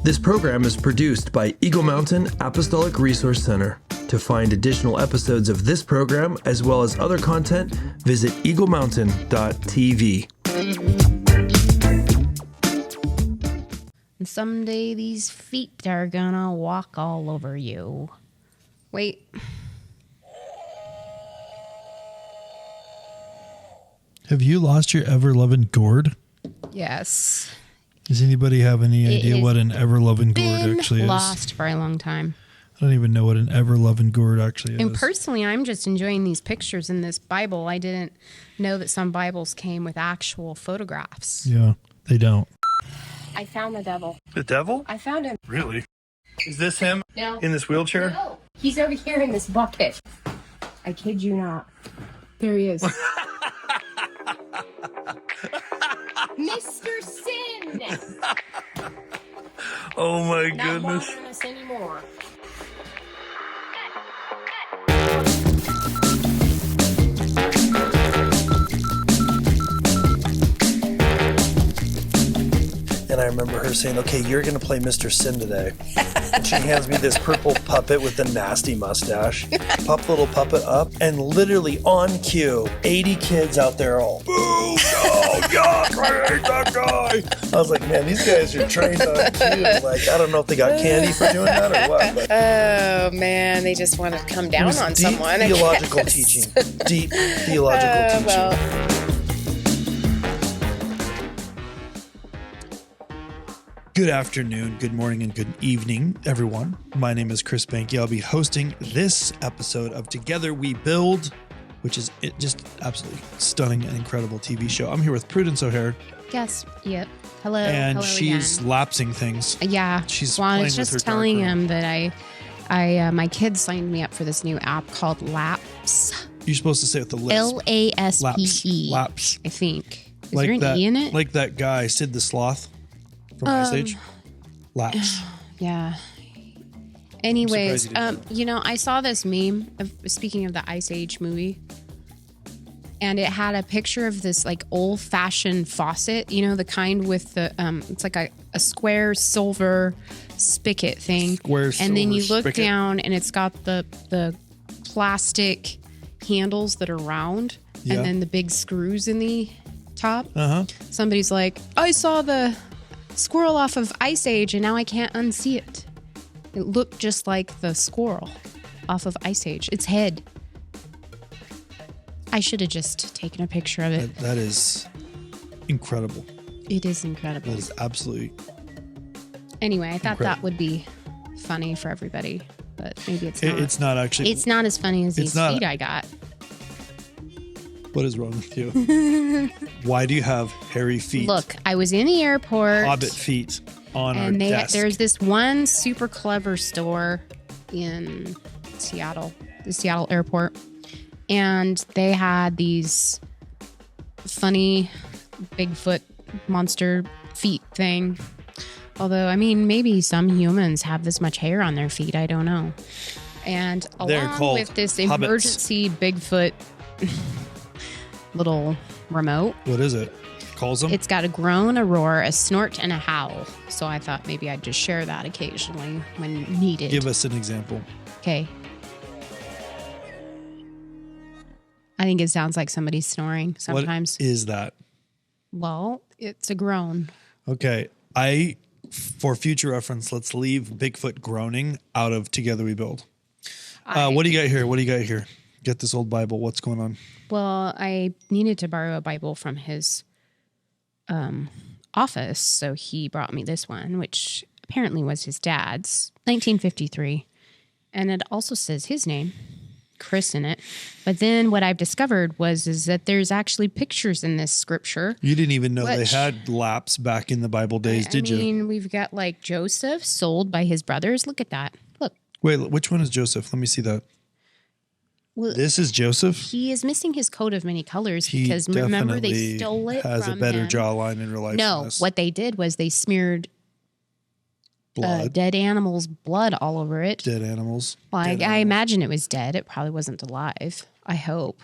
This program is produced by Eagle Mountain Apostolic Resource Center. To find additional episodes of this program, as well as other content, visit eaglemountain.tv. And someday these feet are gonna walk all over you. Wait. Have you lost your ever-loving gourd? Yes. Does anybody have any idea what an ever-loving gourd actually is? Lost for a long time. I don't even know what an ever-loving gourd actually is. And personally, I'm just enjoying these pictures in this Bible. I didn't know that some Bibles came with actual photographs. Yeah, they don't. I found the devil. The devil? I found him. Really? Is this him? No. In this wheelchair? No. He's over here in this bucket. I kid you not. There he is. Mr. Sin! Oh my Not goodness. bothering us anymore. And I remember her saying, okay, you're going to play Mr. Sin today. And she hands me this purple puppet with the nasty mustache. Pop the little puppet up, and literally on cue, 80 kids out there all, boo, no, God, I hate that guy. I was like, man, these guys are trained on cue. Like, I don't know if they got candy for doing that or what. But Oh, man. They just want to come down on deep someone. I theological guess. teaching. Deep theological teaching. Well. Good afternoon, good morning, and good evening, everyone. My name is Chris Behnke. I'll be hosting this episode of Together We Build, which is just absolutely stunning and incredible TV show. I'm here with Prudence O'Hare. Yes. Yep. Hello. And Hello she's again. lapsing things. Yeah. She's well, I playing was with her just telling dark room. him that I my kids signed me up for this new app called Laps. You're supposed to say it with the lisp. LASPE. Laps. I think. Is Like there an that, E in it? Like that guy, Sid the Sloth from Ice Age. Laps. Yeah. Anyways, surprised you I saw this meme speaking of the Ice Age movie, and it had a picture of this like old-fashioned faucet, the kind with the it's like a square silver spigot thing. And then you look down and it's got the plastic handles that are round, Yeah. and then the big screws in the top. Uh-huh. Somebody's like, I saw the squirrel off of Ice Age and now I can't unsee it. It looked just like the squirrel off of Ice Age. Its head. I should have just taken a picture of it. That is incredible. It is incredible. That is absolutely. Anyway, I thought incredible. that would be funny for everybody, but maybe it's not. It's not actually. It's not as funny as these feet I got. What is wrong with you? Why do you have hairy feet? Look, I was in the airport. Hobbit feet on our And desk. there's this one super clever store in Seattle, the Seattle airport. And they had these funny Bigfoot monster feet thing. Although, I mean, maybe some humans have this much hair on their feet. I don't know. And They're along called with this hobbits. emergency Bigfoot little remote, What is it? Calls them? it's got a groan, a roar, a snort, and a howl. So I thought maybe I'd just share that occasionally when needed. Give us an example. Okay. I think it sounds like somebody's snoring sometimes. What is that? Well, it's a groan. Okay. For future reference, let's leave Bigfoot groaning out of Together We Build. What do you got here? Get this old Bible. What's going on? Well, I needed to borrow a Bible from his office, so he brought me this one, which apparently was his dad's, 1953. And it also says his name, Chris, in it. But then what I've discovered is that there's actually pictures in this scripture. You didn't even know they Which- had laps back in the Bible days, did you? I mean, we've got like Joseph sold by his brothers. Look at that. Look. Wait, which one is Joseph? Let me see that. Well, This is Joseph. he is missing his coat of many colors He because remember they definitely stole it has from a better him. jawline in real life. than No, this. what they did was they smeared blood? dead animals' blood all over it. Dead animals. Well, Dead I animals. imagine it was dead. It probably wasn't alive. I hope.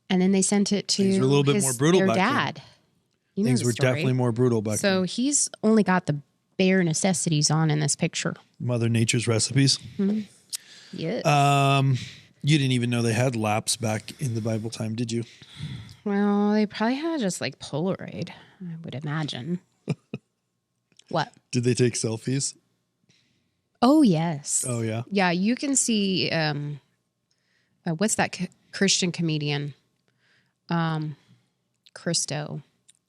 And then they sent it to Things were a little bit more brutal their back then. dad. You know Things the were story. definitely more brutal back So then. he's only got the bare necessities on in this picture. Mother Nature's recipes. Yeah. You didn't even know they had laps back in the Bible time, did you? Well, they probably had just like Polaroid, I would imagine. What? Did they take selfies? Oh, yes. Oh, yeah. Yeah, you can see, what's that Christian comedian? Christo.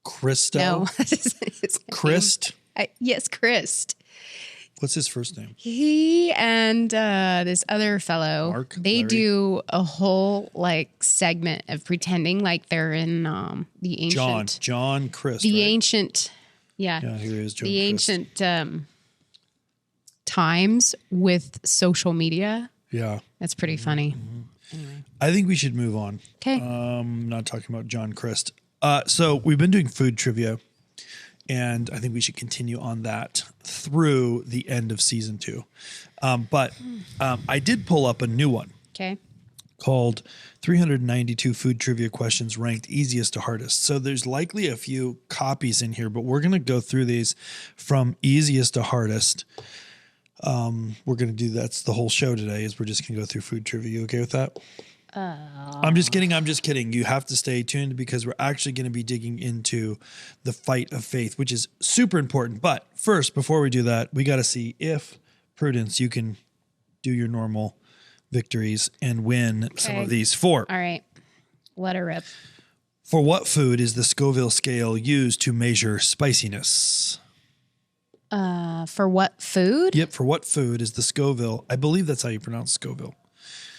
Christo? No. His name. Christ? Yes, Christ. What's his first name? He and this other fellow, Mark? they Larry? do a whole like segment of pretending like they're in the ancient, John Christ. the right? ancient, yeah, Yeah, here he is, John the Christ. ancient times with social media. Yeah. That's pretty funny. I think we should move on. Okay. Not talking about John Christ. So we've been doing food trivia, and I think we should continue on that through the end of season 2. But I did pull up a new one Okay. called 392 Food Trivia Questions Ranked Easiest to Hardest. So there's likely a few copies in here, but we're going to go through these from easiest to hardest. We're going to do that's the whole show today is we're just going to go through food trivia. You okay with that? I'm just kidding. You have to stay tuned because we're actually going to be digging into the fight of faith, which is super important. But first, before we do that, we got to see if Prudence, you can do your normal victories and win some of these. All right. Let her rip. For what food is the Scoville scale used to measure spiciness? For what food? Yep. For what food is the Scoville? I believe that's how you pronounce Scoville.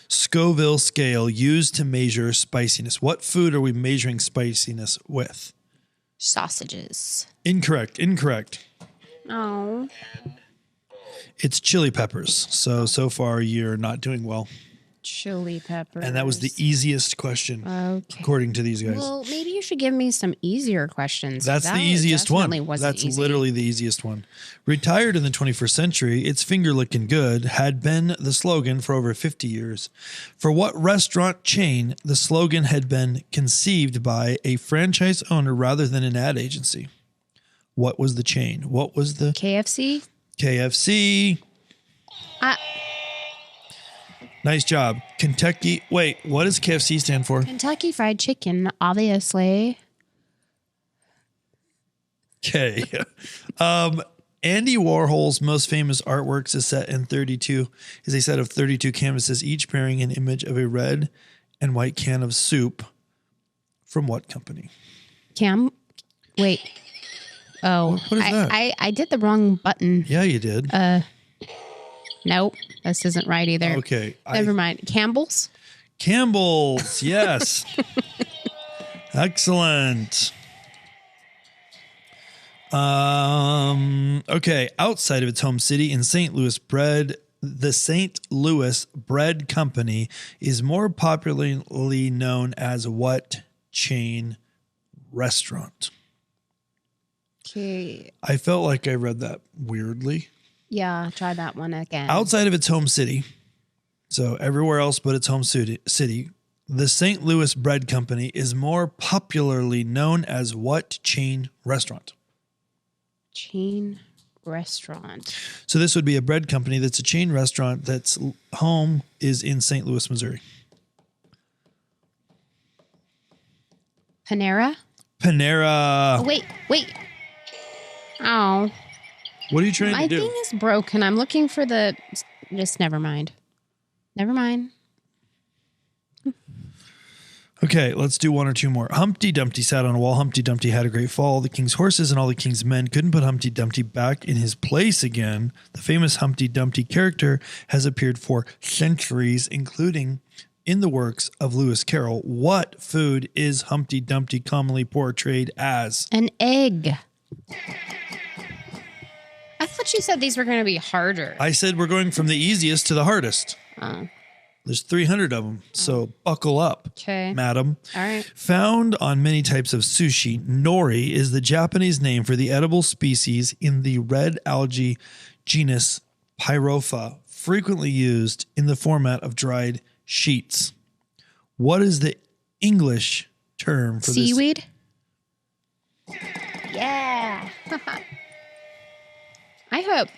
Scoville scale used to measure spiciness. What food are we measuring spiciness with? Sausages. Incorrect. Oh. It's chili peppers. So far you're not doing well. Chili peppers. And that was the easiest question, Okay. according to these guys. Well, maybe you should give me some easier questions. That's That the easiest one. definitely wasn't That's easy. literally the easiest one. Retired in the 21st century, it's finger licking good had been the slogan for over 50 years. For what restaurant chain the slogan had been conceived by a franchise owner rather than an ad agency? What was the chain? What was the KFC? KFC? Nice job. Kentucky. Wait, what does KFC stand for? Kentucky Fried Chicken, obviously. Okay. Andy Warhol's most famous artworks is a set of 32 canvases, each bearing an image of a red and white can of soup. From what company? Wait. Oh, What is that? I did the wrong button. Yeah, you did. Nope, this isn't right either. Okay. Never mind. Campbell's? Campbell's. Yes. Excellent. Okay. Outside of its home city in St. Louis, the St. Louis Bread Company is more popularly known as what chain restaurant? Okay. I felt like I read that weirdly. Yeah, try that one again. Outside of its home city, so everywhere else but its home city, the St. Louis Bread Company is more popularly known as what chain restaurant? Chain restaurant. So this would be a bread company that's a chain restaurant that's home is in St. Louis, Missouri. Panera? Panera. Oh, wait. Oh, What are you trying my to do? thing is broken. I'm looking for the. Just never mind. Okay, let's do one or two more. Humpty Dumpty sat on a wall. Humpty Dumpty had a great fall. The king's horses and all the king's men couldn't put Humpty Dumpty back in his place again. The famous Humpty Dumpty character has appeared for centuries, including in the works of Lewis Carroll. What food is Humpty Dumpty commonly portrayed as? An egg. I thought you said these were going to be harder. I said we're going from the easiest to the hardest. Oh, There's 300 of them, so buckle up, okay. madam. All right. Found on many types of sushi, nori is the Japanese name for the edible species in the red algae genus Pyropha, frequently used in the format of dried sheets. What is the English term for this? Seaweed? Yeah. I hope.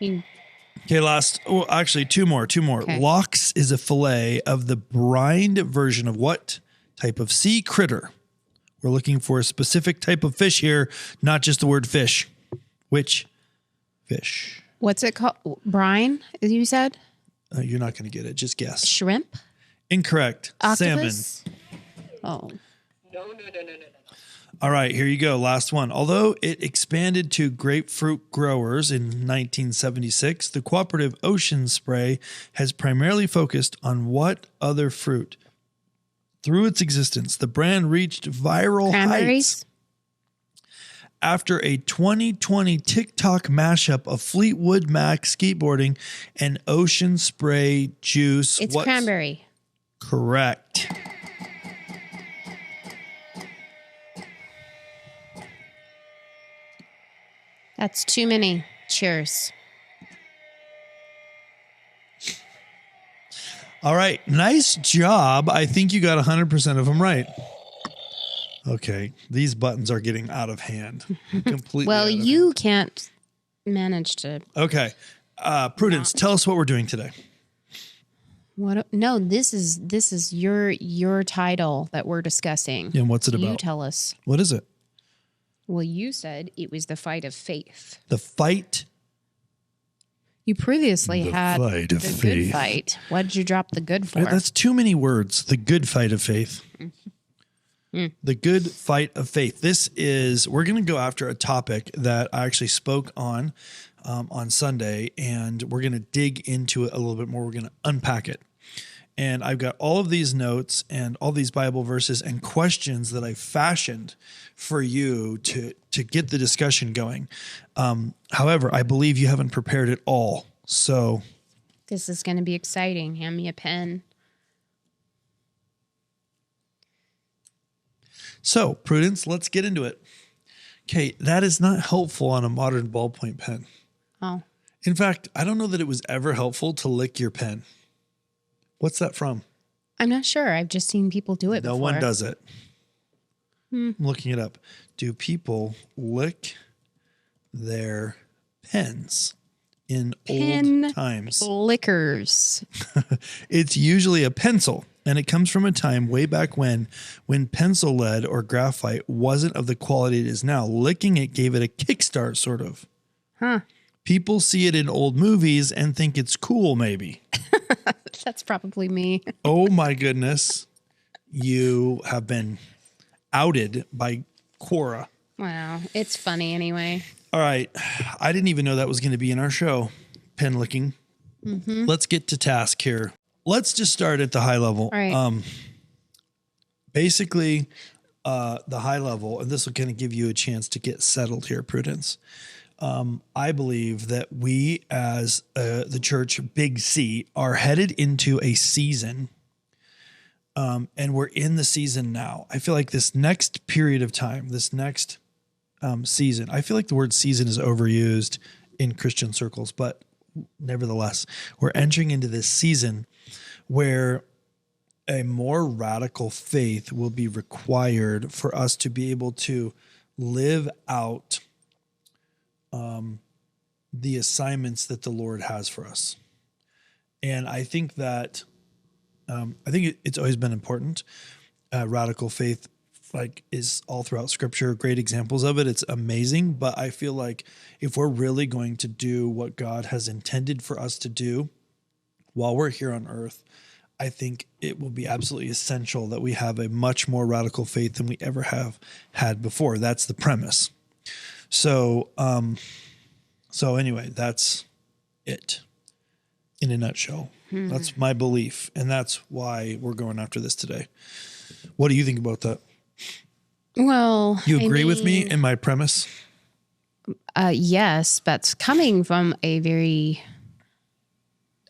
Okay, actually, two more. Okay. Lox is a fillet of the brined version of what type of sea critter? We're looking for a specific type of fish here, not just the word fish. Which fish? What's it called? Brine, as you said? You're not going to get it. Just guess. Shrimp? Incorrect. Octopus? Salmon. Oh. No. All right, here you go. Last one. Although it expanded to grapefruit growers in 1976, the cooperative Ocean Spray has primarily focused on what other fruit? Through its existence, the brand reached viral heights Cranberries? after a 2020 TikTok mashup of Fleetwood Mac skateboarding and Ocean Spray juice. It's What's cranberry. correct? That's too many. Cheers. All right. Nice job. I think you got 100% of them right. Okay. These buttons are getting out of hand. Completely. Well, out of you can't manage to. hand. Okay. Prudence, tell us what we're doing today. What? No, this is your title that we're discussing. And what's it You about? tell us. What is it? Well, you said it was the fight of faith. The fight. You previously The had fight of the faith. good fight. What did you drop the good for? That's too many words. The good fight of faith. The good fight of faith. We're going to go after a topic that I actually spoke on Sunday, and we're going to dig into it a little bit more. We're going to unpack it. And I've got all of these notes and all these Bible verses and questions that I fashioned for you to get the discussion going. However, I believe you haven't prepared it all. So This is going to be exciting. Hand me a pen. Prudence, let's get into it. Okay, that is not helpful on a modern ballpoint pen. Oh, In fact, I don't know that it was ever helpful to lick your pen. What's that from? I'm not sure. I've just seen people do it No before. one does it. I'm looking it up. Do people lick their pens in old times? Lickers. It's usually a pencil, and it comes from a time way back when pencil lead or graphite wasn't of the quality it is now. Licking it gave it a kickstart, sort of. Huh. People see it in old movies and think it's cool, maybe. That's probably me. Oh my goodness. You have been outed by Quora. Wow. It's funny anyway. All right. I didn't even know that was going to be in our show, pen licking. Let's get to task here. Let's just start at the high level. All right. Basically, the high level, and this will kind of give you a chance to get settled here, Prudence. I believe that we as the church, Big C, are headed into a season, and we're in the season now. I feel like this next period of time, this next season, I feel like the word season is overused in Christian circles, but nevertheless, we're entering into this season where a more radical faith will be required for us to be able to live out the assignments that the Lord has for us. And I think that, it's always been important. Radical faith, is all throughout Scripture, great examples of it. It's amazing. But I feel like if we're really going to do what God has intended for us to do while we're here on earth, I think it will be absolutely essential that we have a much more radical faith than we ever have had before. That's the premise. So anyway, that's it in a nutshell. That's my belief, and that's why we're going after this today. What do you think about that? Well, You agree with me in my premise? Yes, but coming from a very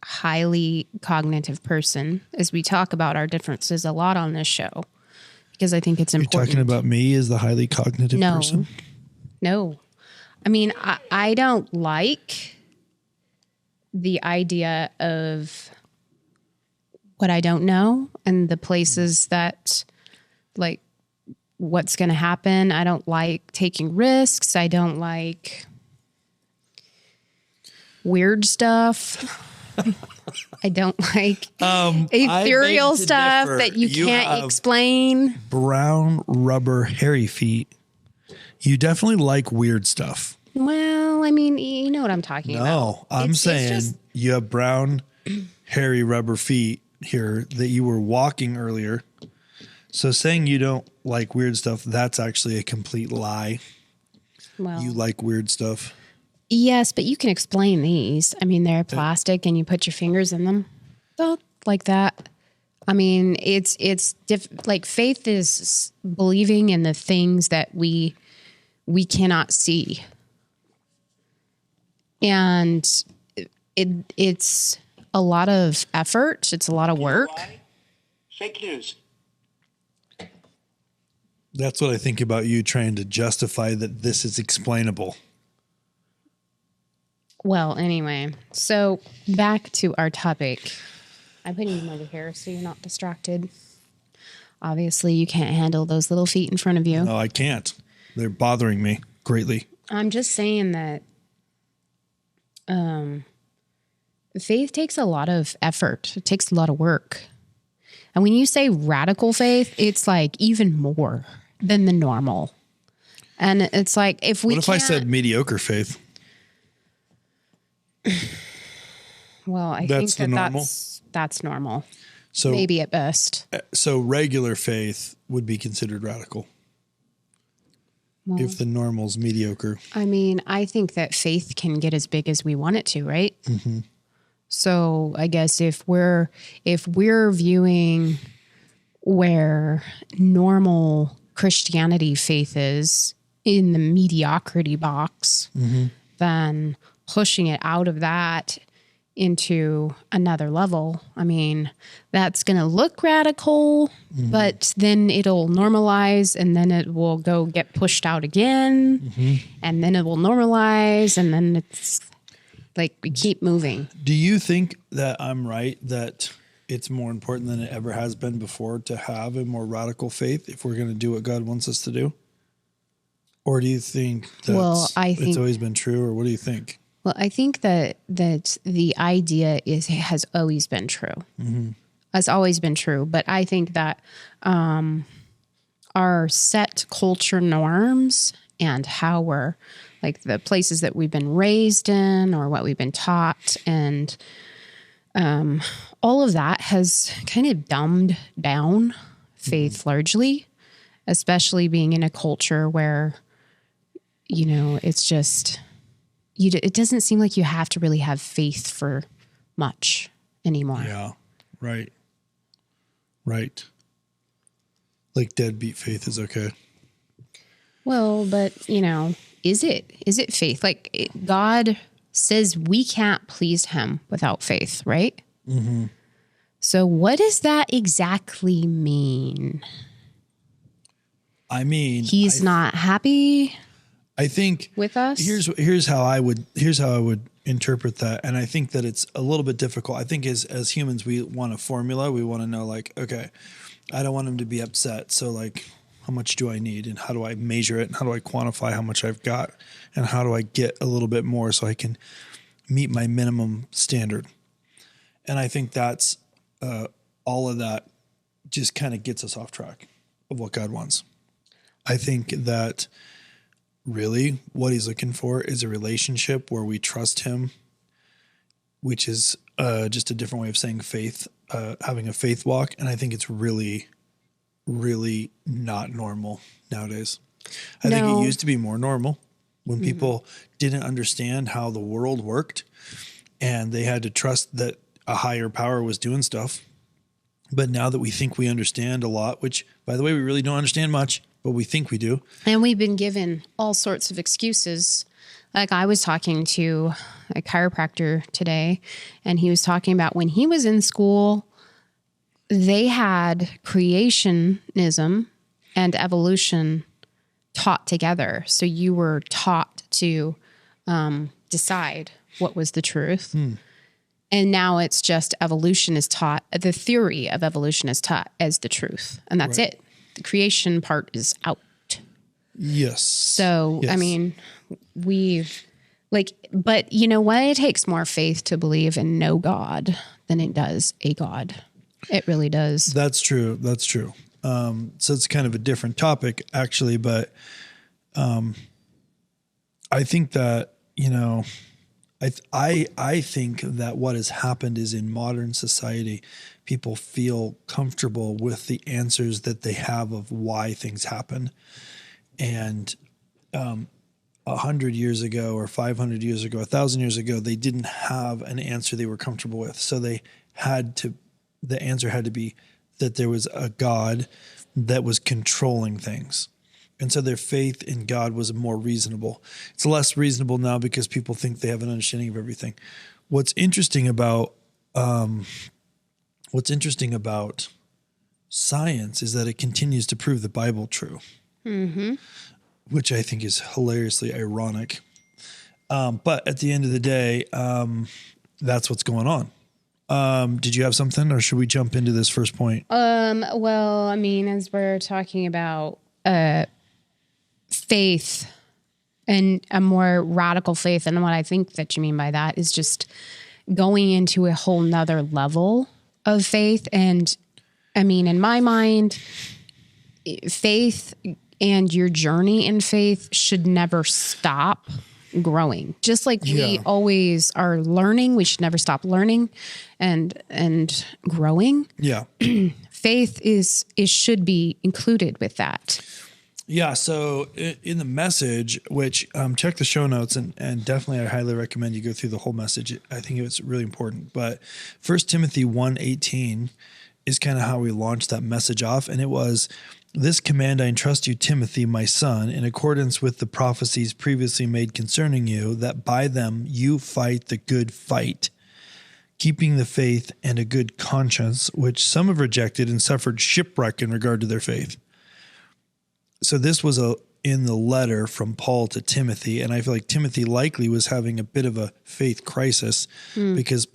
highly cognitive person, as we talk about our differences a lot on this show, because I think it's You're important. talking about me as the highly cognitive person? No. I mean, I don't like the idea of what I don't know and the places that, what's going to happen. I don't like taking risks. I don't like weird stuff. I don't like ethereal stuff that you can't explain. Brown rubber hairy feet. You definitely like weird stuff. Well, I mean, you know what I'm talking about. No, I'm saying you have brown hairy rubber feet here that you were walking earlier. So saying you don't like weird stuff, that's actually a complete lie. Well, You like weird stuff. yes, but you can explain these. I mean, they're plastic and you put your fingers in them. Well, like that. I mean, it's like faith is believing in the things that we cannot see. And it's a lot of effort. It's a lot of work. Fake news. That's what I think about you trying to justify that this is explainable. Well, anyway, so back to our topic. I put him over here so you're not distracted. Obviously, you can't handle those little feet in front of you. No, I can't. They're bothering me greatly. I'm just saying that faith takes a lot of effort. It takes a lot of work. And when you say radical faith, it's like even more than the normal. And it's like if we What if I said mediocre faith? Well, I That's think the normal? that's normal. So Maybe at best. So regular faith would be considered radical. If the normal's mediocre. I mean, I think that faith can get as big as we want it to, right? Mm-hmm. So I guess if we're viewing where normal Christianity faith is in the mediocrity box, then pushing it out of that into another level. I mean, that's going to look radical, but then it'll normalize and then it will go get pushed out again and then it will normalize and then it's like we keep moving. Do you think that I'm right that it's more important than it ever has been before to have a more radical faith if we're going to do what God wants us to do? Or do you think I think it's always been true, or what do you think? Well, I think that the idea has always been true. Has always been true. But I think that our set culture norms and how we're like the places that we've been raised in or what we've been taught and all of that has kind of dumbed down faith largely, especially being in a culture where, you know, it's just... it doesn't seem like you have to really have faith for much anymore. Yeah, right. Right. Like deadbeat faith is okay. Well, but, you know, is it faith? Like God says we can't please him without faith, right? Mm-hmm. So what does that exactly mean? I mean... He's not happy... I think with us. Here's how I would interpret that, and I think that it's a little bit difficult. I think as humans, we want a formula. We want to know, like, okay, I don't want him to be upset, so like, how much do I need, and how do I measure it, and how do I quantify how much I've got, and how do I get a little bit more so I can meet my minimum standard. And I think that's all of that just kind of gets us off track of what God wants. I think that. Really, what he's looking for is a relationship where we trust him, which is just a different way of saying faith, having a faith walk. And I think it's really, really not normal nowadays. I think it used to be more normal when people didn't understand how the world worked and they had to trust that a higher power was doing stuff. But now that we think we understand a lot, which, by the way, we really don't understand much, but we think we do. And we've been given all sorts of excuses. Like I was talking to a chiropractor today, and he was talking about when he was in school, they had creationism and evolution taught together. So you were taught to decide what was the truth. And now it's just evolution is taught, the theory of evolution is taught as the truth. And that's it. The creation part is out. Yes. So, Yes. I mean, but you know what? It takes more faith to believe in no God than it does a God. It really does. That's true. That's true. So it's kind of a different topic, actually, but I think that, I think that what has happened is in modern society, people feel comfortable with the answers that they have of why things happen. And 100 years ago or 500 years ago, 1,000 years ago, they didn't have an answer they were comfortable with. So the answer had to be that there was a God that was controlling things. And so their faith in God was more reasonable. It's less reasonable now because people think they have an understanding of everything. What's interesting about science is that it continues to prove the Bible true, which I think is hilariously ironic. But at the end of the day, that's what's going on. Did you have something, or should we jump into this first point? Well, I mean, as we're talking about faith and a more radical faith, and what I think that you mean by that is just going into a whole nother level of faith. And I mean, in my mind, faith and your journey in faith should never stop growing. Just like we always are learning, we should never stop learning and growing. Yeah. Faith should be included with that. Yeah. So in the message, which check the show notes and definitely I highly recommend you go through the whole message. I think it's really important. But 1 Timothy 1:18 is kind of how we launched that message off. And it was, "This command I entrust you, Timothy, my son, in accordance with the prophecies previously made concerning you, that by them you fight the good fight, keeping the faith and a good conscience, which some have rejected and suffered shipwreck in regard to their faith." So this was in the letter from Paul to Timothy, and I feel like Timothy likely was having a bit of a faith crisis because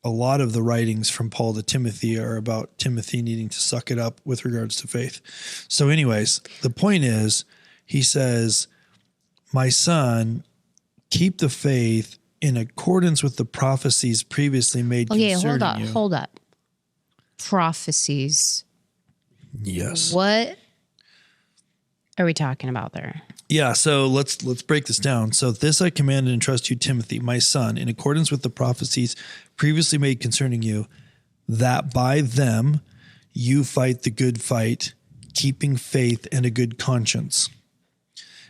a lot of the writings from Paul to Timothy are about Timothy needing to suck it up with regards to faith. So anyways, the point is, he says, "My son, keep the faith in accordance with the prophecies previously made concerning you." Hold up. Prophecies. Yes. What are we talking about there? Yeah, so let's break this down. So this I command and entrust you, Timothy, my son, in accordance with the prophecies previously made concerning you, that by them you fight the good fight, keeping faith and a good conscience.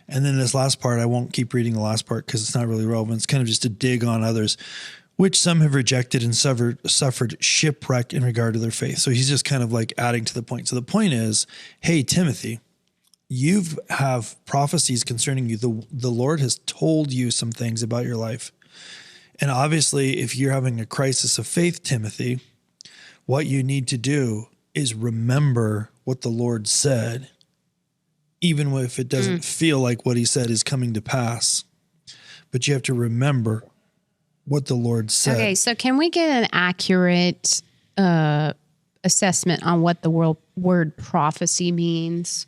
And then this last part, I won't keep reading the last part because it's not really relevant. It's kind of just a dig on others, which some have rejected and suffered shipwreck in regard to their faith. So he's just kind of like adding to the point. So the point is, hey, Timothy, you have prophecies concerning you. The Lord has told you some things about your life. And obviously, if you're having a crisis of faith, Timothy, what you need to do is remember what the Lord said, even if it doesn't feel like what he said is coming to pass. But you have to remember what the Lord said. Okay, so can we get an accurate assessment on what the word prophecy means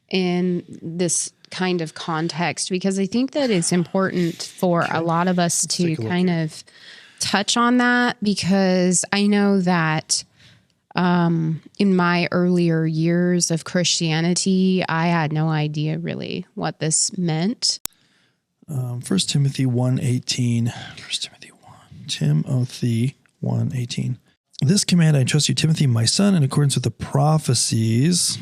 in this kind of context? Because I think that it's important for a lot of us to kind of touch on that, because I know that in my earlier years of Christianity, I had no idea really what this meant. 1 Timothy 1:18. 1 Timothy 1:18. This command I entrust you, Timothy, my son, in accordance with the prophecies.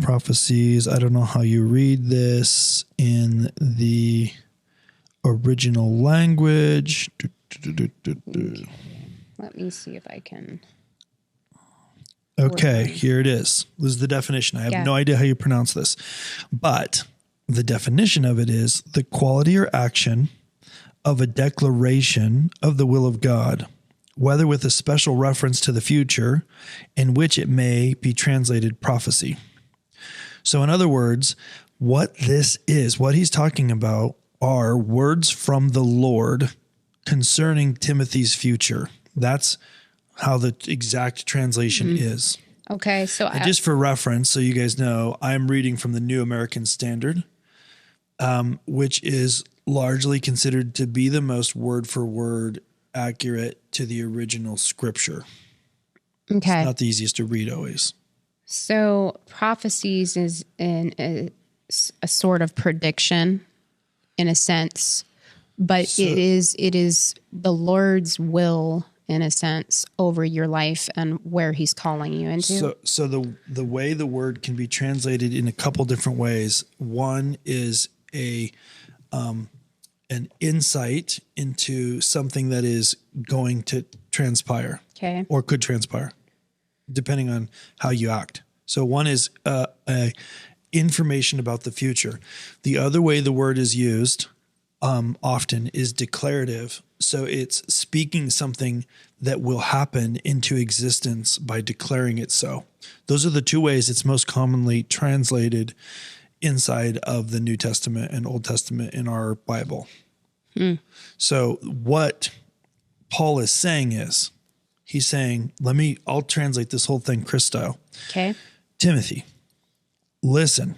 Prophecies. I don't know how you read this in the original language. Let me see if I can. Okay, here it is. This is the definition. I have no idea how you pronounce this, but the definition of it is the quality or action of a declaration of the will of God, whether with a special reference to the future, in which it may be translated prophecy. So in other words, what this is, what he's talking about are words from the Lord concerning Timothy's future. That's how the exact translation is. Okay, so And just for reference, so you guys know, I'm reading from the New American Standard, which is largely considered to be the most word for word accurate to the original scripture. okay. Not the easiest to read always. So prophecies is a sort of prediction in a sense, but it is the Lord's will in a sense over your life and where he's calling you into. So the way the word can be translated in a couple different ways. One is an insight into something that is going to transpire. Okay. Or could transpire, depending on how you act. So one is a information about the future. The other way the word is used often is declarative. So it's speaking something that will happen into existence by declaring it so. Those are the two ways it's most commonly translated inside of the New Testament and Old Testament in our Bible. So what Paul is saying is, he's saying, I'll translate this whole thing Chris style. Okay. Timothy, listen,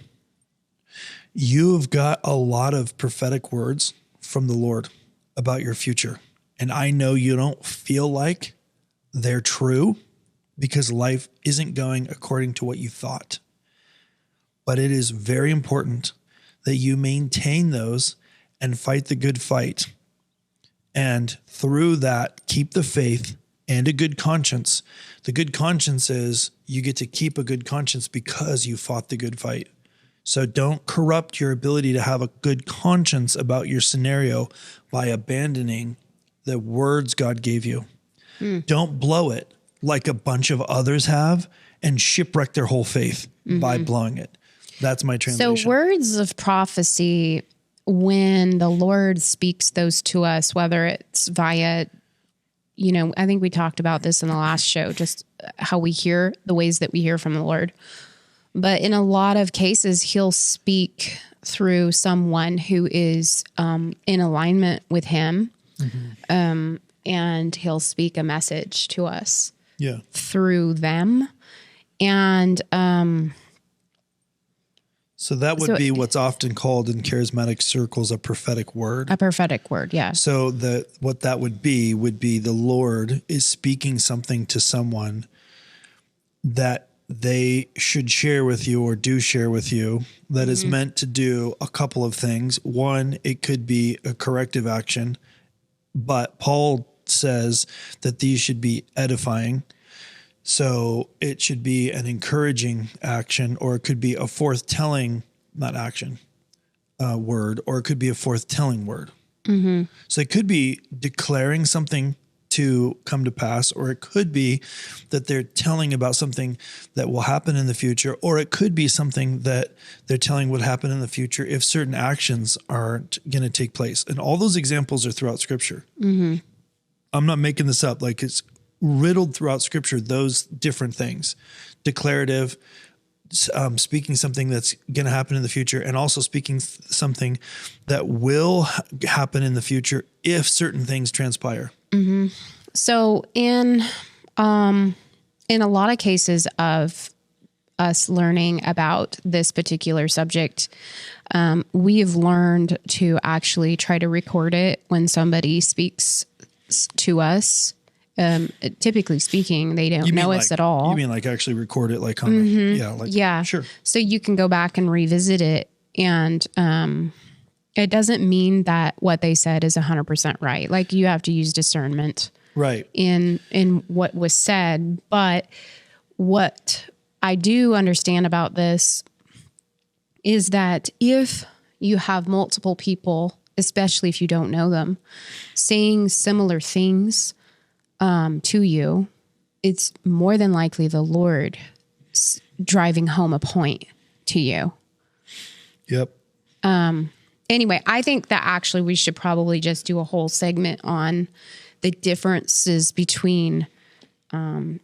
you've got a lot of prophetic words from the Lord about your future. And I know you don't feel like they're true because life isn't going according to what you thought. But it is very important that you maintain those and fight the good fight. And through that, keep the faith and a good conscience. The good conscience is you get to keep a good conscience because you fought the good fight. So don't corrupt your ability to have a good conscience about your scenario by abandoning the words God gave you. Don't blow it like a bunch of others have and shipwreck their whole faith by blowing it. That's my translation. So words of prophecy, when the Lord speaks those to us, whether it's via, I think we talked about this in the last show, just how we hear, the ways that we hear from the Lord. But in a lot of cases, he'll speak through someone who is in alignment with him. And he'll speak a message to us through them. And so that would be what's often called in charismatic circles a prophetic word. A prophetic word, yeah. So what that would be the Lord is speaking something to someone that they should share with you or do share with you that is meant to do a couple of things. One, it could be a corrective action, but Paul says that these should be edifying. So it should be an encouraging action, or it could be a forthtelling, not action, word, or it could be a forthtelling word. So it could be declaring something to come to pass, or it could be that they're telling about something that will happen in the future, or it could be something that they're telling would happen in the future if certain actions aren't going to take place. And all those examples are throughout Scripture. I'm not making this up. Like, it's riddled throughout Scripture, those different things. Declarative, speaking something that's going to happen in the future, and also speaking something that will happen in the future if certain things transpire. So in a lot of cases of us learning about this particular subject, we have learned to actually try to record it when somebody speaks to us. Typically speaking, they don't know us at all. You mean like actually record it like on sure. So you can go back and revisit it, and it doesn't mean that what they said is 100% right. Like, you have to use discernment in what was said. But what I do understand about this is that if you have multiple people, especially if you don't know them, saying similar things to you, it's more than likely the Lord driving home a point to you. Yep. Anyway, I think that actually we should probably just do a whole segment on the differences between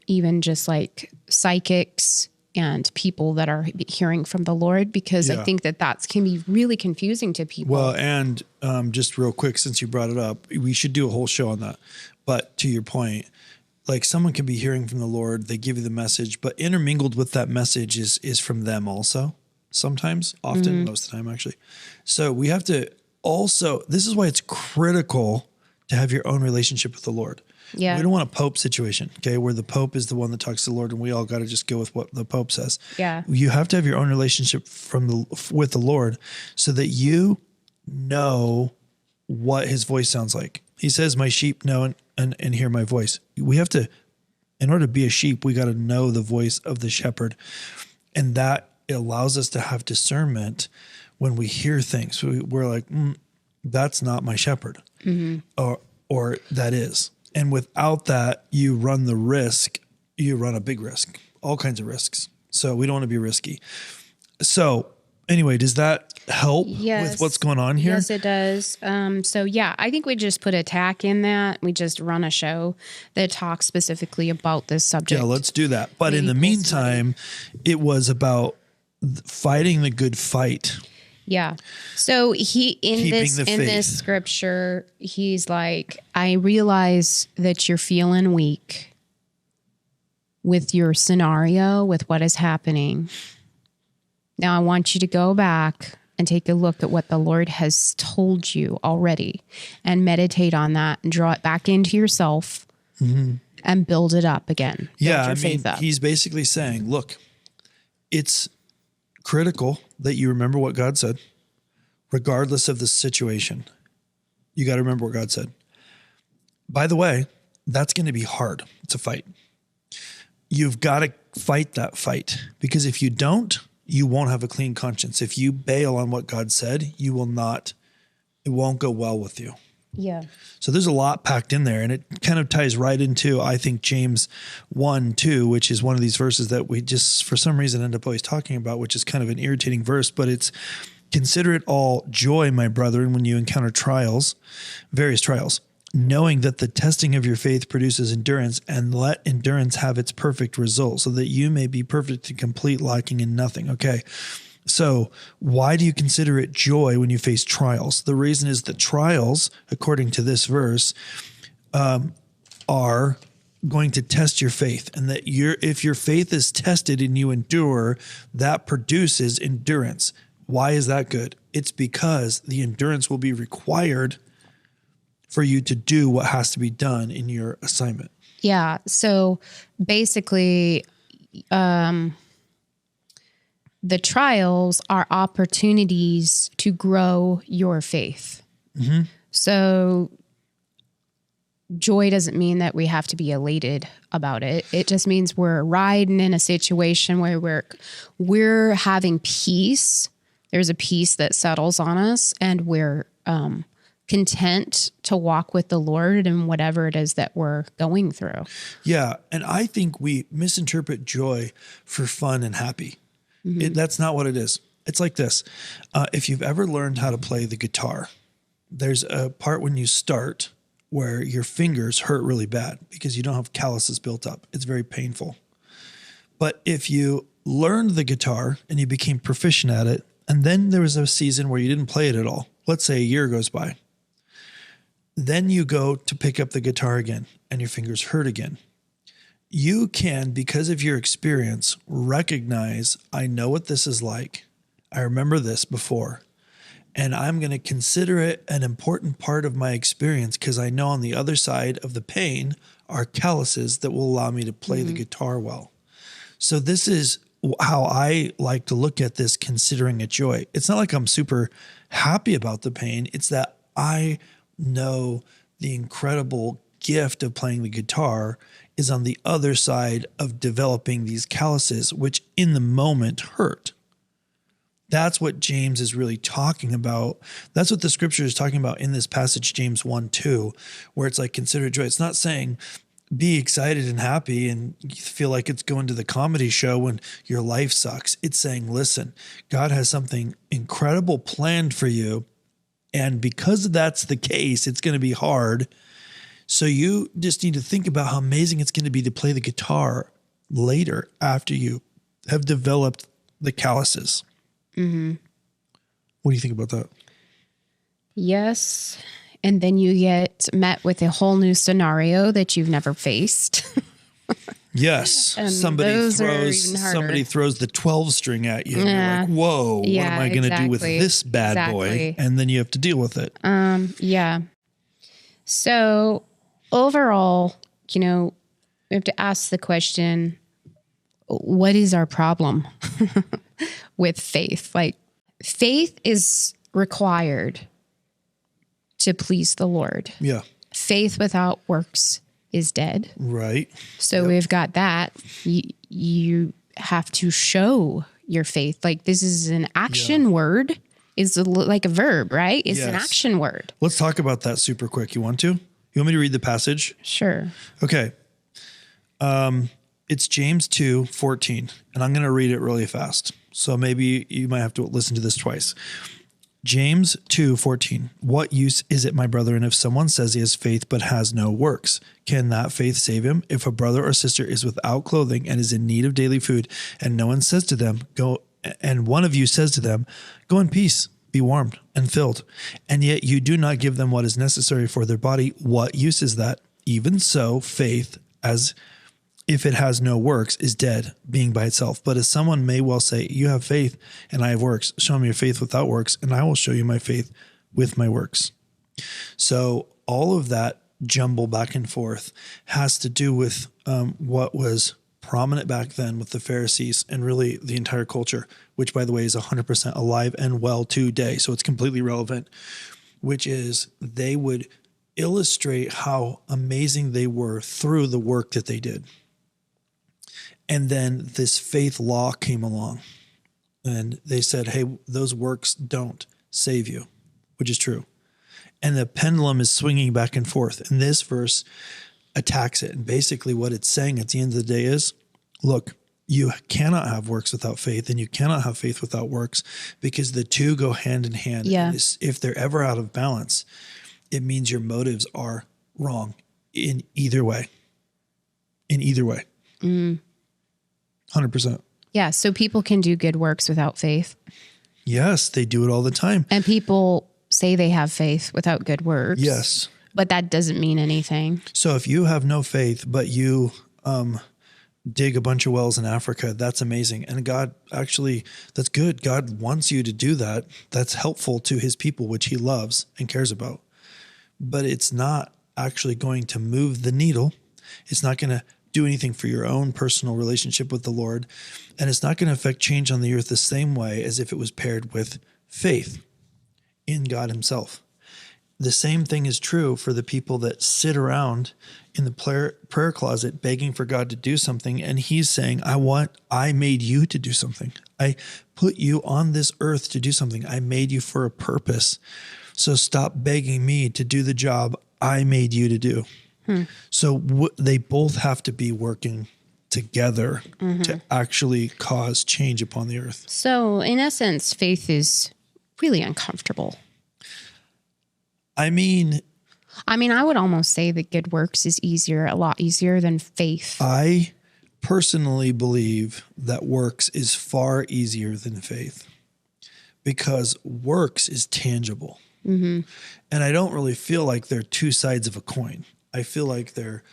even just like psychics and people that are hearing from the Lord, because Yeah. I think that can be really confusing to people. Well, and just real quick, since you brought it up, we should do a whole show on that. But to your point, like someone can be hearing from the Lord, they give you the message, but intermingled with that message is from them also. Sometimes, often, most of the time, actually. So we have to also, this is why it's critical to have your own relationship with the Lord. Yeah. We don't want a Pope situation, okay, where the Pope is the one that talks to the Lord and we all got to just go with what the Pope says. Yeah. You have to have your own relationship with the Lord so that you know what his voice sounds like. He says, my sheep know and hear my voice. We have to, in order to be a sheep, we got to know the voice of the shepherd. And that allows us to have discernment when we hear things. We're like, that's not my shepherd. Or that is. And without that, you run a big risk, all kinds of risks. So we don't want to be risky. So anyway, does that help with what's going on here? Yes, it does. So yeah, I think we just put a tack in that. We just run a show that talks specifically about this subject. Yeah, let's do that. But in the Maybe meantime, it was about fighting the good fight. Yeah. So he in Keeping the faith. this scripture, he's like, I realize that you're feeling weak with your scenario, with what is happening. Now I want you to go back and take a look at what the Lord has told you already and meditate on that and draw it back into yourself and build it up again. Yeah, Build your faith up. he's basically saying, look, it's critical that you remember what God said, regardless of the situation. You got to remember what God said. By the way, that's going to be hard. It's a fight. You've got to fight that fight, because if you don't, you won't have a clean conscience. If you bail on what God said, it won't go well with you. Yeah. So there's a lot packed in there, and it kind of ties right into, I think, James 1:2, which is one of these verses that we just, for some reason, end up always talking about, which is kind of an irritating verse, but it's, consider it all joy, my brethren, when you encounter trials, various trials, knowing that the testing of your faith produces endurance, and let endurance have its perfect result, so that you may be perfect and complete, lacking in nothing. Okay. So why do you consider it joy when you face trials? The reason is that trials, according to this verse, are going to test your faith, and that if your faith is tested and you endure, that produces endurance. Why is that good? It's because the endurance will be required for you to do what has to be done in your assignment. Yeah. So basically, the trials are opportunities to grow your faith. So joy doesn't mean that we have to be elated about it. It just means we're riding in a situation where we're having peace. There's a peace that settles on us, and we're content to walk with the Lord in whatever it is that we're going through. Yeah. And I think we misinterpret joy for fun and happy. That's not what it is. It's like this. If you've ever learned how to play the guitar, there's a part when you start where your fingers hurt really bad because you don't have calluses built up. It's very painful. But if you learned the guitar and you became proficient at it, and then there was a season where you didn't play it at all, let's say a year goes by, then you go to pick up the guitar again and your fingers hurt again. You can, because of your experience, recognize, I know what this is like. I remember this before, and I'm going to consider it an important part of my experience, because I know on the other side of the pain are calluses that will allow me to play the guitar well. So this is how I like to look at this, considering it joy. It's not like I'm super happy about the pain. It's that I know the incredible gift of playing the guitar is on the other side of developing these calluses, which in the moment hurt. That's what James is really talking about. That's what the scripture is talking about in this passage, James 1:2, where it's like, consider joy. It's not saying be excited and happy and you feel like it's going to the comedy show when your life sucks. It's saying, listen, God has something incredible planned for you. And because that's the case, it's going to be hard. So you just need to think about how amazing it's going to be to play the guitar later after you have developed the calluses. Mm-hmm. What do you think about that? Yes. And then you get met with a whole new scenario that you've never faced. Yes. And Somebody those are even harder. throws the 12 string at you. And Yeah. you're like, whoa, what Yeah, am I going to do with exactly. this bad boy? Exactly. And then you have to deal with it. Yeah. So overall, we have to ask the question, what is our problem with faith? Like, faith is required to please the Lord. Yeah. Faith without works is dead. Right. So we've got that. You have to show your faith. Like, this is an action word. Is like a verb, right? It's an Yes. action word. Let's talk about that super quick. You want to? You want me to read the passage? Sure. Okay. It's James 2:14, and I'm going to read it really fast. So maybe you might have to listen to this twice. James 2:14. What use is it, my brethren, if someone says he has faith but has no works? Can that faith save him? If a brother or sister is without clothing and is in need of daily food, and no one says to them, go, and one of you says to them, go in peace, be warmed and filled, and yet you do not give them what is necessary for their body, what use is that? Even so, faith, as if it has no works, is dead, being by itself. But as someone may well say, you have faith and I have works, show me your faith without works, and I will show you my faith with my works. So all of that jumble back and forth has to do with what was prominent back then with the Pharisees and really the entire culture, which, by the way, is 100% alive and well today. So it's completely relevant, which is they would illustrate how amazing they were through the work that they did. And then this faith law came along and they said, hey, those works don't save you, which is true. And the pendulum is swinging back and forth. And this verse attacks it. And basically what it's saying at the end of the day is, look, you cannot have works without faith, and you cannot have faith without works, because the two go hand in hand. Yeah. And if they're ever out of balance, it means your motives are wrong in either way. In either way. 100%. Yeah. So people can do good works without faith. Yes, they do it all the time. And people say they have faith without good works. Yes. But that doesn't mean anything. So if you have no faith, but you dig a bunch of wells in Africa, that's amazing. And God actually, that's good. God wants you to do that. That's helpful to his people, which he loves and cares about. But it's not actually going to move the needle. It's not going to do anything for your own personal relationship with the Lord. And it's not going to affect change on the earth the same way as if it was paired with faith in God himself. The same thing is true for the people that sit around in the prayer closet begging for God to do something. And he's saying, I made you to do something. I put you on this earth to do something. I made you for a purpose. So stop begging me to do the job I made you to do. So they both have to be working together to actually cause change upon the earth. So in essence, faith is really uncomfortable. I mean, I would almost say that good works is a lot easier than faith. I personally believe that works is far easier than faith, because works is tangible. And I don't really feel like they're two sides of a coin. I feel like they're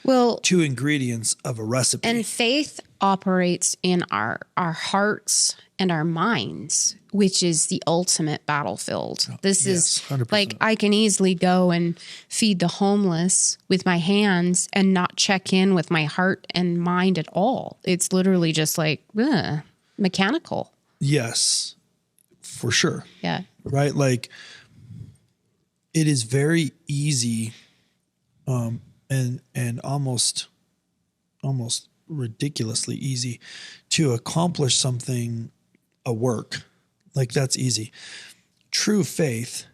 two ingredients of a recipe. And faith operates in our hearts and our minds, which is the ultimate battlefield. This is 100%. like, I can easily go and feed the homeless with my hands and not check in with my heart and mind at all. It's literally just like mechanical. Yes, for sure. Yeah. Right? Like, it is very easy and almost ridiculously easy to accomplish something, a work. Like, that's easy. True faith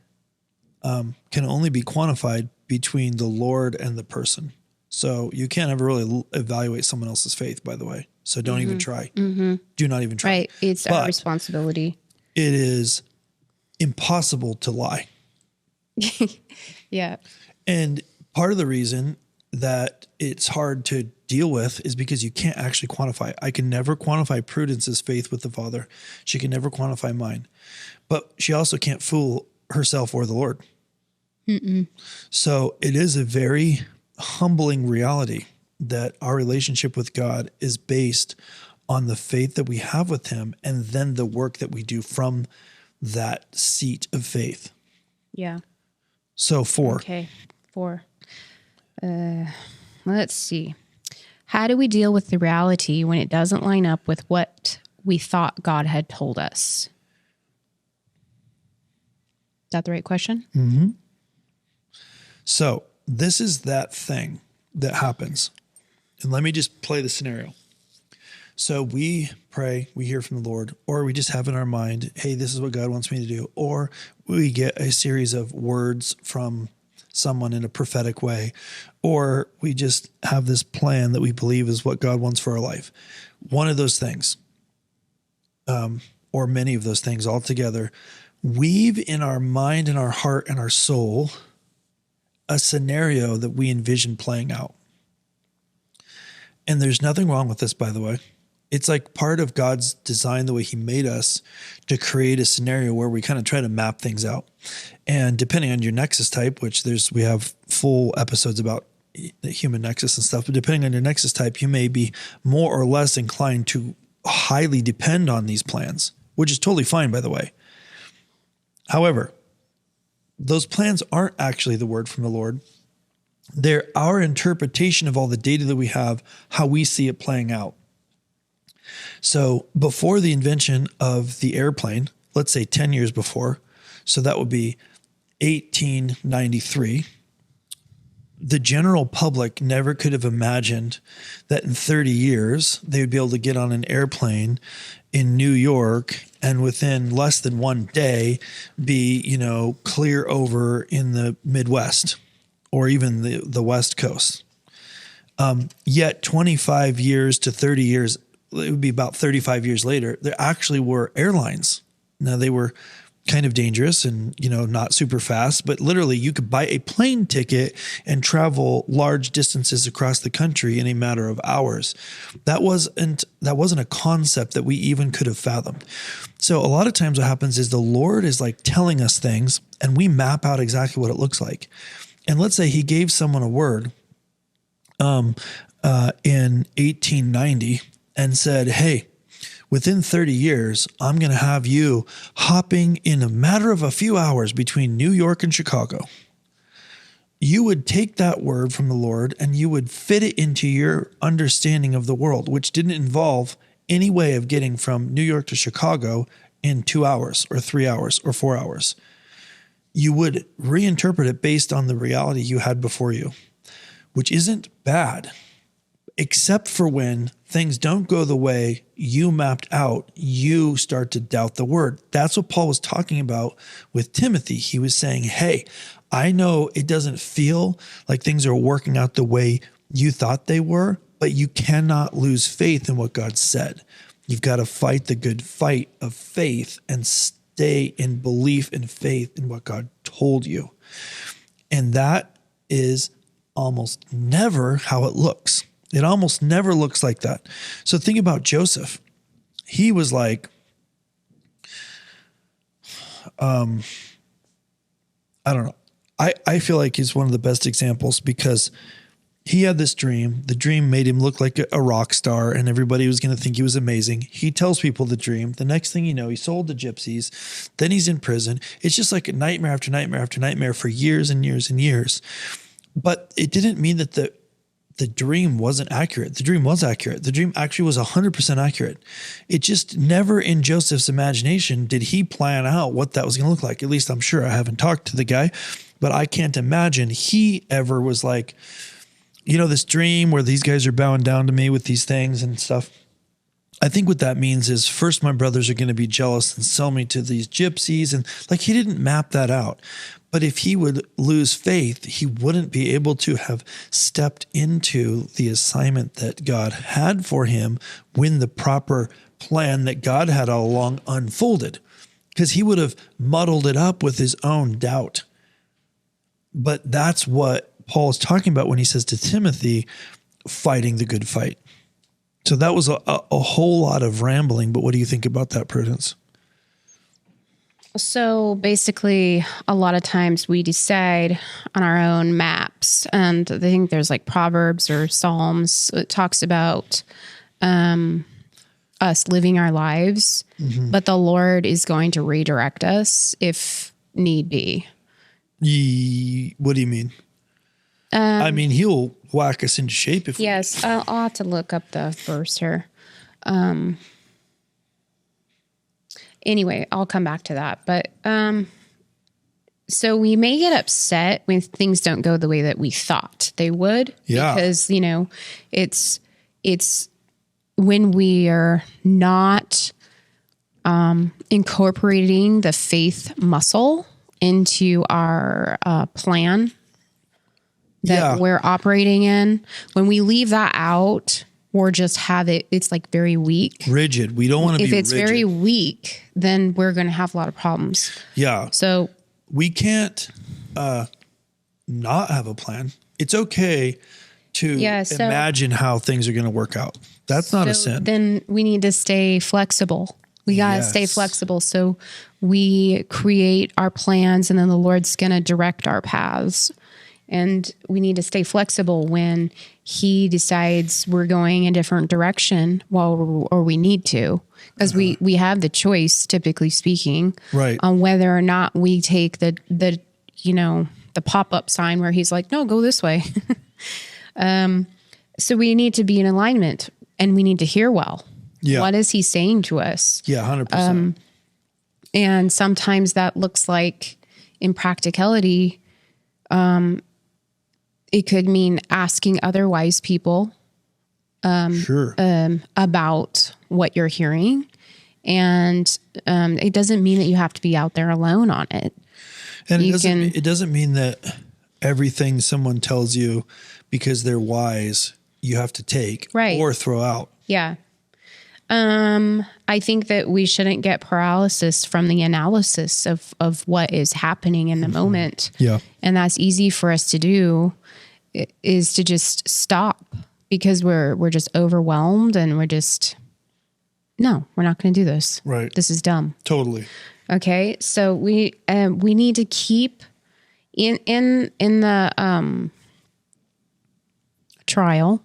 can only be quantified between the Lord and the person. So you can't ever really evaluate someone else's faith, by the way. So don't even try. Do not even try. Right. It's our responsibility. It is impossible to lie. Yeah. And part of the reason that it's hard to deal with is because you can't actually quantify. I can never quantify Prudence's faith with the Father. She can never quantify mine. But she also can't fool herself or the Lord. So it is a very humbling reality that our relationship with God is based on the faith that we have with him and then the work that we do from that seat of faith. Yeah. So 4. Okay. 4. Let's see. How do we deal with the reality when it doesn't line up with what we thought God had told us? Is that the right question? Mm-hmm. So this is that thing that happens. And let me just play the scenario. So we pray, we hear from the Lord, or we just have in our mind, hey, this is what God wants me to do. Or we get a series of words from someone in a prophetic way, or we just have this plan that we believe is what God wants for our life. One of those things, or many of those things all together, weave in our mind and our heart and our soul a scenario that we envision playing out. And there's nothing wrong with this, by the way. It's like part of God's design, the way he made us, to create a scenario where we kind of try to map things out. And depending on your nexus type, which we have full episodes about the human nexus and stuff, but depending on your nexus type, you may be more or less inclined to highly depend on these plans, which is totally fine, by the way. However, those plans aren't actually the word from the Lord. They're our interpretation of all the data that we have, how we see it playing out. So before the invention of the airplane, let's say 10 years before, so that would be 1893, the general public never could have imagined that in 30 years they would be able to get on an airplane in New York and within less than one day be, clear over in the Midwest or even the West Coast. Yet 25 years to 30 years, it would be about 35 years later, there actually were airlines. Now they were kind of dangerous and, not super fast, but literally you could buy a plane ticket and travel large distances across the country in a matter of hours. That wasn't a concept that we even could have fathomed. So a lot of times what happens is the Lord is like telling us things and we map out exactly what it looks like. And let's say he gave someone a word in 1890 and said, hey, within 30 years, I'm going to have you hopping in a matter of a few hours between New York and Chicago. You would take that word from the Lord and you would fit it into your understanding of the world, which didn't involve any way of getting from New York to Chicago in 2 hours or 3 hours or 4 hours. You would reinterpret it based on the reality you had before you, which isn't bad, except for when things don't go the way you mapped out, you start to doubt the word. That's what Paul was talking about with Timothy. He was saying, hey, I know it doesn't feel like things are working out the way you thought they were, but you cannot lose faith in what God said. You've got to fight the good fight of faith and stay in belief and faith in what God told you. And that is almost never how it looks. It almost never looks like that. So think about Joseph. He was like, I don't know. I feel like he's one of the best examples because he had this dream. The dream made him look like a rock star and everybody was going to think he was amazing. He tells people the dream. The next thing you know, he sold the gypsies. Then he's in prison. It's just like a nightmare after nightmare after nightmare for years and years and years. But it didn't mean that the dream wasn't accurate. The dream was accurate. The dream actually was 100% accurate. It just never in Joseph's imagination did he plan out what that was going to look like. At least I'm sure. I haven't talked to the guy, but I can't imagine he ever was like, this dream where these guys are bowing down to me with these things and stuff. I think what that means is first my brothers are going to be jealous and sell me to these gypsies. And like he didn't map that out. But if he would lose faith, he wouldn't be able to have stepped into the assignment that God had for him when the proper plan that God had all along unfolded, because he would have muddled it up with his own doubt. But that's what Paul is talking about when he says to Timothy, fighting the good fight. So that was a whole lot of rambling, but what do you think about that, Prudence? So basically, a lot of times we decide on our own maps, and I think there's like Proverbs or Psalms. It talks about us living our lives, but the Lord is going to redirect us if need be. What do you mean? I mean, he'll whack us into shape if Yes, I'll have to look up the verse here. Anyway, I'll come back to that. But so we may get upset when things don't go the way that we thought they would. Yeah. Because, it's when we are not incorporating the faith muscle into our plan that we're operating in. When we leave that out or just have it's like very weak. Rigid. We don't want to be If it's rigid. very weak, then we're going to have a lot of problems. Yeah. So We can't not have a plan. It's okay to imagine how things are going to work out. That's not a sin. Then we need to stay flexible. We got to stay flexible. So we create our plans, and then the Lord's going to direct our paths. And we need to stay flexible when he decides we're going a different direction or we need to, because we have the choice, typically speaking, Right. on whether or not we take the pop-up sign where he's like, no, go this way. So we need to be in alignment, and we need to hear well. Yeah. What is he saying to us? Yeah, 100%. And sometimes that looks like, in practicality, it could mean asking other wise people Sure. about what you're hearing. And it doesn't mean that you have to be out there alone on it. And you it doesn't mean that everything someone tells you because they're wise, you have to take Right. or throw out. Yeah. I think that we shouldn't get paralysis from the analysis of what is happening in the moment. Yeah. And that's easy for us to do, is to just stop, because we're just overwhelmed, and we're not going to do this. Right. This is dumb. Totally. Okay. So we need to keep in the trial,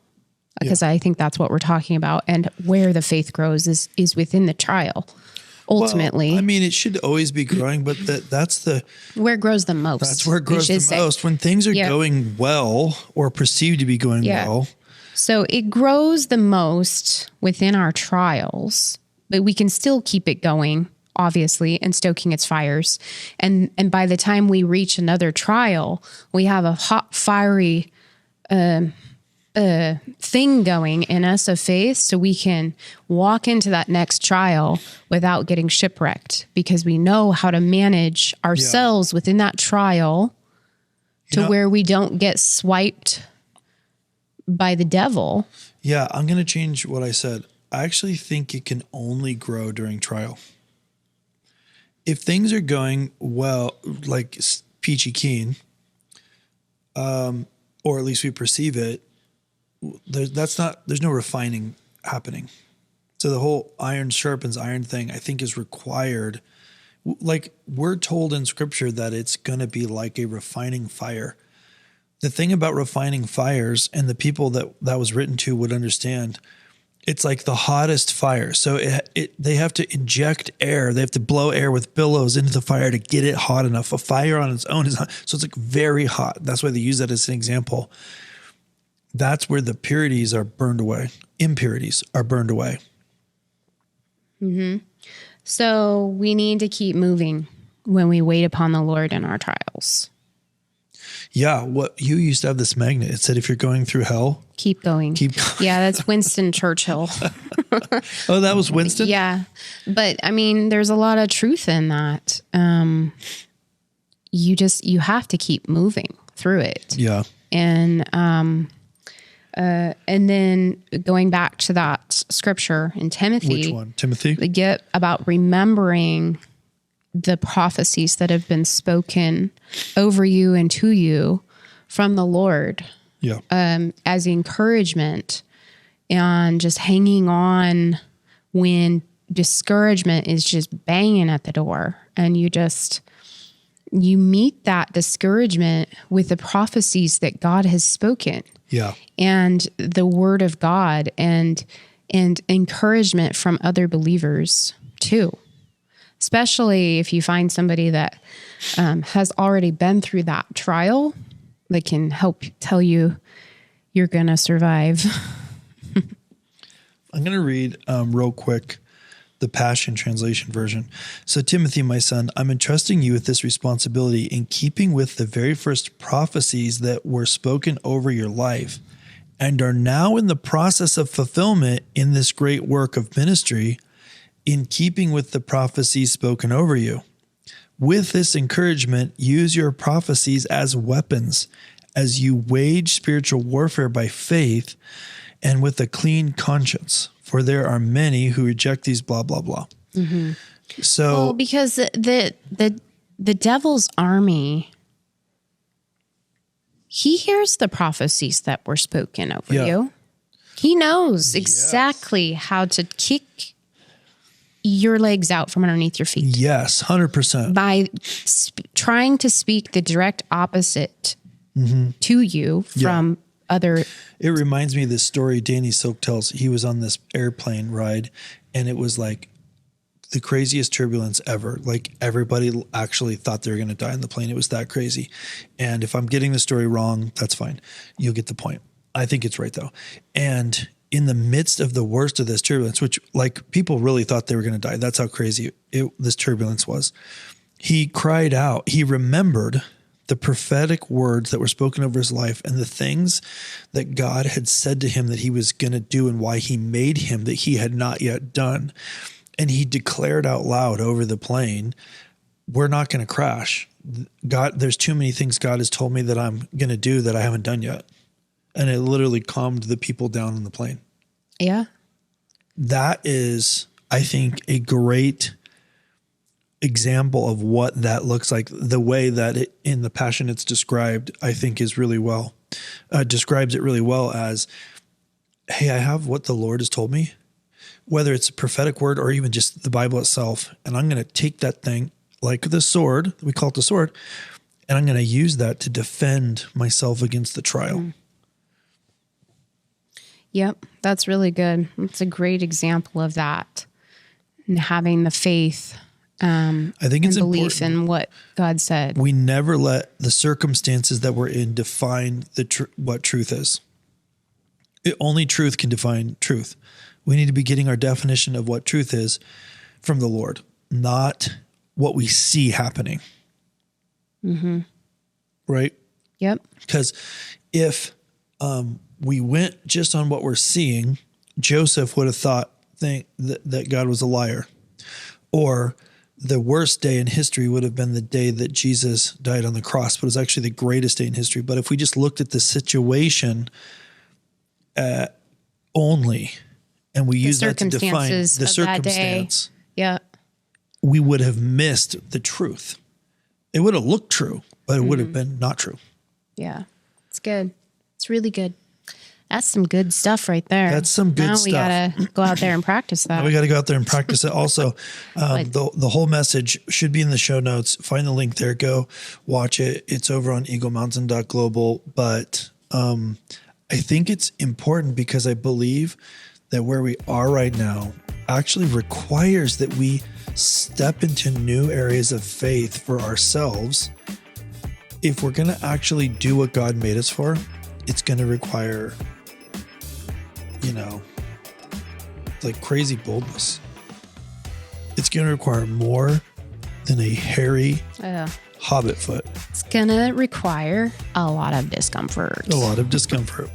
because I think that's what we're talking about, and where the faith grows is within the trial. Ultimately, Well, I mean, it should always be growing, but that's where it grows the most. that's where it grows we the should say. most. When things are Yeah. going well or perceived to be going well. So it grows the most within our trials, but we can still keep it going, obviously, and stoking its fires. And by the time we reach another trial, we have a hot, fiery thing going in us of faith, so we can walk into that next trial without getting shipwrecked, because we know how to manage ourselves within that trial to where we don't get swiped by the devil. Yeah, I'm going to change what I said. I actually think it can only grow during trial. If things are going well, like peachy keen, or at least we perceive it, there's no refining happening. So the whole iron sharpens iron thing, I think, is required. Like, we're told in scripture that it's going to be like a refining fire. The thing about refining fires, and the people that was written to would understand, it's like the hottest fire. So they have to inject air. They have to blow air with billows into the fire to get it hot enough. A fire on its own is hot. So it's like very hot. That's why they use that as an example. That's where the purities are burned away. Impurities are burned away. So we need to keep moving when we wait upon the Lord in our trials. Yeah. What you used to have this magnet. It said, if you're going through hell, Keep going. keep going. Yeah, that's Winston Churchill. Oh, that was Winston? Yeah. But I mean, there's a lot of truth in that. You have to keep moving through it. Yeah. And then going back to that scripture in Timothy. Which one? Timothy? We get about remembering the prophecies that have been spoken over you and to you from the Lord. Yeah. as encouragement and just hanging on when discouragement is just banging at the door, and you meet that discouragement with the prophecies that God has spoken. Yeah. And the word of God and encouragement from other believers too. Especially if you find somebody that has already been through that trial, that can help tell you you're going to survive. I'm going to read real quick the Passion Translation version. So, Timothy, my son, I'm entrusting you with this responsibility in keeping with the very first prophecies that were spoken over your life and are now in the process of fulfillment in this great work of ministry, in keeping with the prophecies spoken over you. With this encouragement, use your prophecies as weapons as you wage spiritual warfare by faith and with a clean conscience. For there are many who reject these blah, blah, blah. Mm-hmm. So, well, because the devil's army, he hears the prophecies that were spoken over you. He knows exactly how to kick your legs out from underneath your feet. Yes, 100%. By trying to speak the direct opposite to you from other. It reminds me of this story Danny Silk tells. He was on this airplane ride, and it was like the craziest turbulence ever. Like everybody actually thought they were going to die in the plane. It was that crazy. And if I'm getting the story wrong, that's fine. You'll get the point. I think it's right though. And in the midst of the worst of this turbulence, which like people really thought they were going to die. That's how crazy this turbulence was. He cried out. He remembered the prophetic words that were spoken over his life and the things that God had said to him that he was going to do and why he made him that he had not yet done. And he declared out loud over the plane, we're not going to crash. God, there's too many things God has told me that I'm going to do that I haven't done yet. And it literally calmed the people down on the plane. Yeah. That is, I think, a great example of what that looks like. The way that it, in the Passion it's described, I think is really well, describes it really well as, hey, I have what the Lord has told me, whether it's a prophetic word or even just the Bible itself. And I'm going to take that thing like the sword, we call it the sword, and I'm going to use that to defend myself against the trial. Mm. Yep. That's really good. It's a great example of that. And having the faith, I think it's and belief important. in what God said. We never let the circumstances that we're in define what truth is. Only truth can define truth. We need to be getting our definition of what truth is from the Lord, not what we see happening. Mm-hmm. Right? Yep. Because if we went just on what we're seeing, Joseph would have thought that God was a liar. Or the worst day in history would have been the day that Jesus died on the cross, but it was actually the greatest day in history. But if we just looked at the situation only, and we use that to define the circumstance, we would have missed the truth. It would have looked true, but it would have been not true. Yeah. It's good. It's really good. That's some good stuff right there. That's some good stuff. Now we got to go out there and practice that. Now we got to go out there and practice it. Also, the whole message should be in the show notes. Find the link there. Go watch it. It's over on eaglemountain.global. But I think it's important because I believe that where we are right now actually requires that we step into new areas of faith for ourselves. If we're going to actually do what God made us for, it's going to require, like crazy boldness. It's going to require more than a hairy hobbit foot. It's going to require a lot of discomfort. A lot of discomfort.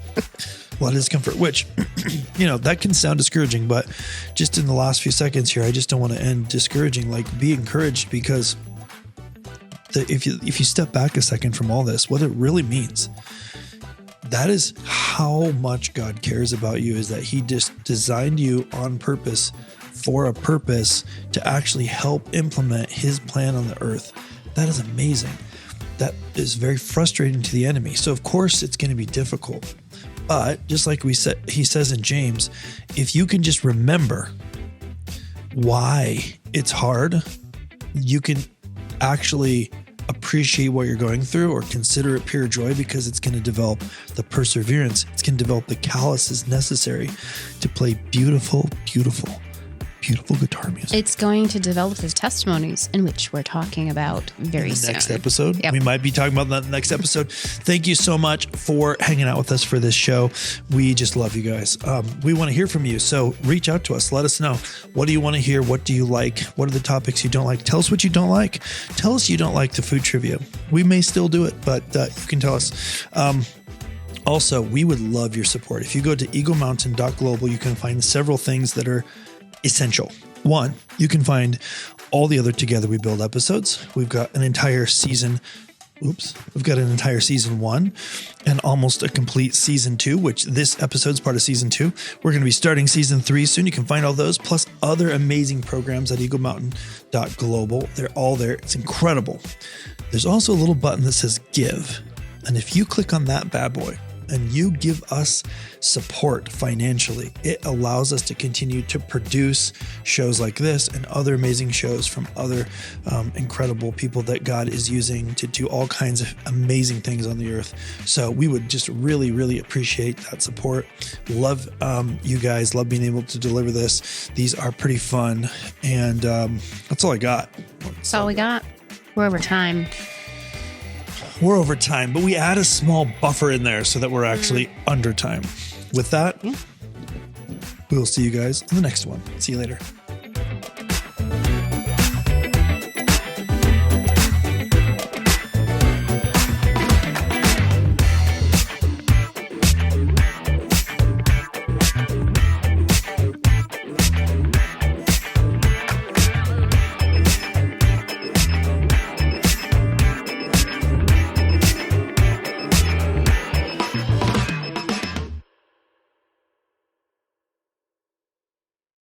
Which, that can sound discouraging, but just in the last few seconds here, I just don't want to end discouraging. Like, be encouraged, because if you step back a second from all this, what it really means, that is how much God cares about you, is that he just designed you on purpose for a purpose to actually help implement his plan on the earth. That is amazing. that is very frustrating to the enemy. So of course it's going to be difficult. But just like he says in James, if you can just remember why it's hard, you can actually appreciate what you're going through or consider it pure joy, because it's going to develop the perseverance. It's going to develop the calluses necessary to play beautiful, beautiful, beautiful guitar music. It's going to develop the testimonies in which we're talking about very soon. Next episode. Yep. We might be talking about that in the next episode. Thank you so much for hanging out with us for this show. We just love you guys. We want to hear from you. So reach out to us. Let us know. What do you want to hear? What do you like? What are the topics you don't like? Tell us what you don't like. Tell us you don't like the food trivia. We may still do it, but you can tell us. Also, we would love your support. If you go to eaglemountain.global, you can find several things that are essential. One, you can find all the other Together We Build episodes. We've got an entire season. We've got an entire season 1 and almost a complete season 2, which this episode's part of season 2. We're going to be starting season 3 soon. You can find all those plus other amazing programs at eaglemountain.global. They're all there. It's incredible. There's also a little button that says Give. And if you click on that bad boy, and you give us support financially, it allows us to continue to produce shows like this and other amazing shows from other incredible people that God is using to do all kinds of amazing things on the earth. So we would just really, really appreciate that support. Love you guys. Love being able to deliver this. These are pretty fun. And that's all I got. That's all we got. We're over time. We're over time, but we add a small buffer in there so that we're actually under time. With that, we will see you guys in the next one. See you later.